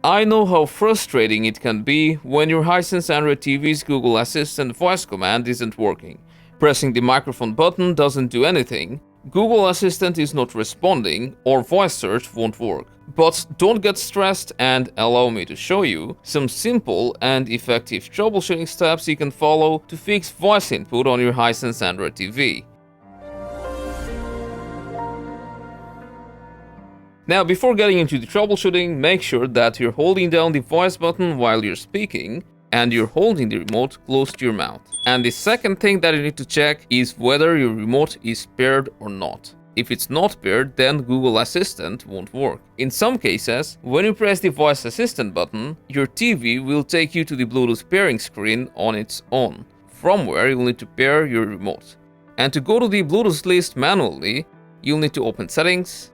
I know how frustrating it can be when your Hisense Android TV's Google Assistant voice command isn't working. Pressing the microphone button doesn't do anything, Google Assistant is not responding, or voice search won't work. But don't get stressed and allow me to show you some simple and effective troubleshooting steps you can follow to fix voice input on your Hisense Android TV. Now, before getting into the troubleshooting, make sure that you're holding down the voice button while you're speaking and you're holding the remote close to your mouth. And the second thing that you need to check is whether your remote is paired or not. If it's not paired, then Google Assistant won't work. In some cases, when you press the voice assistant button, your TV will take you to the Bluetooth pairing screen on its own, from where you'll need to pair your remote. And to go to the Bluetooth list manually, you'll need to open Settings,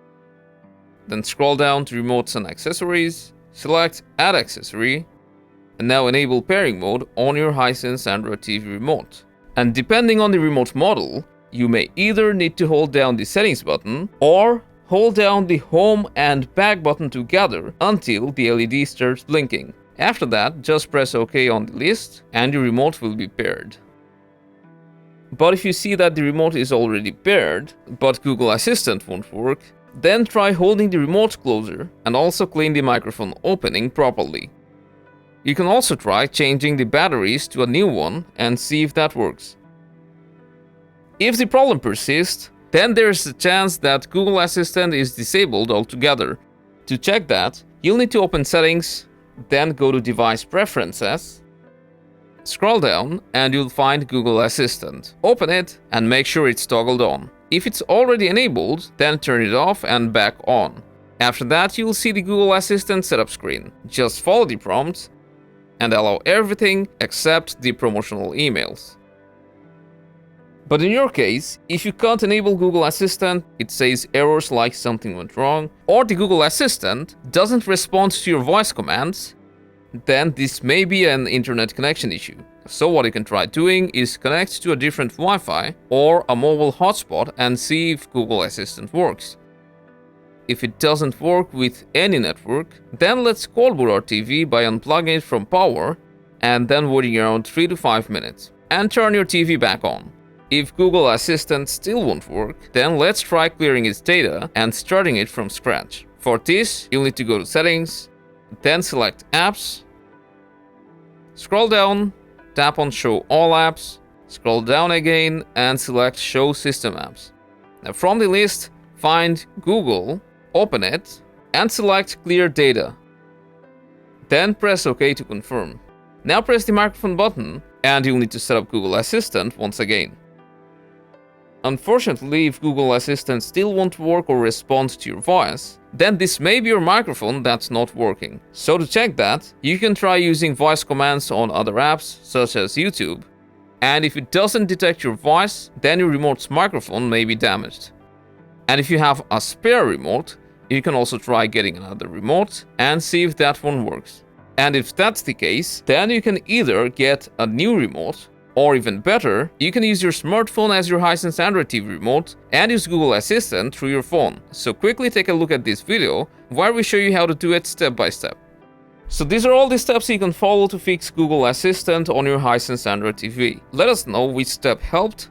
then scroll down to Remotes and Accessories, select Add Accessory, and now enable pairing mode on your Hisense Android TV Remote. And depending on the remote model, you may either need to hold down the Settings button or hold down the Home and Back button together until the LED starts blinking. After that, just press OK on the list and your remote will be paired. But if you see that the remote is already paired, but Google Assistant won't work, then try holding the remote closer and also clean the microphone opening properly. You can also try changing the batteries to a new one and see if that works. If the problem persists, then there's a chance that Google Assistant is disabled altogether. To check that, you'll need to open Settings, then go to Device Preferences, scroll down and you'll find Google Assistant. Open it and make sure it's toggled on. If it's already enabled, then turn it off and back on. After that, you'll see the Google Assistant setup screen. Just follow the prompts and allow everything except the promotional emails. But in your case, if you can't enable Google Assistant, it says errors like something went wrong, or the Google Assistant doesn't respond to your voice commands, then this may be an internet connection issue. So what you can try doing is connect to a different Wi-Fi or a mobile hotspot and see if Google Assistant works. If it doesn't work with any network, then let's cold boot our TV by unplugging it from power and then waiting around 3 to 5 minutes and turn your TV back on. If Google Assistant still won't work, then let's try clearing its data and starting it from scratch. For this, you'll need to go to Settings, then select Apps, scroll down, tap on Show All Apps, scroll down again and select Show System Apps. Now from the list, find Google, open it and select Clear Data. Then press OK to confirm. Now press the microphone button and you'll need to set up Google Assistant once again. Unfortunately, if Google Assistant still won't work or respond to your voice, then this may be your microphone that's not working. So to check that, you can try using voice commands on other apps, such as YouTube. And if it doesn't detect your voice, then your remote's microphone may be damaged. And if you have a spare remote, you can also try getting another remote and see if that one works. And if that's the case, then you can either get a new remote, or even better, you can use your smartphone as your Hisense Android TV Remote and use Google Assistant through your phone. So quickly take a look at this video where we show you how to do it step by step. So these are all the steps you can follow to fix Google Assistant on your Hisense Android TV. Let us know which step helped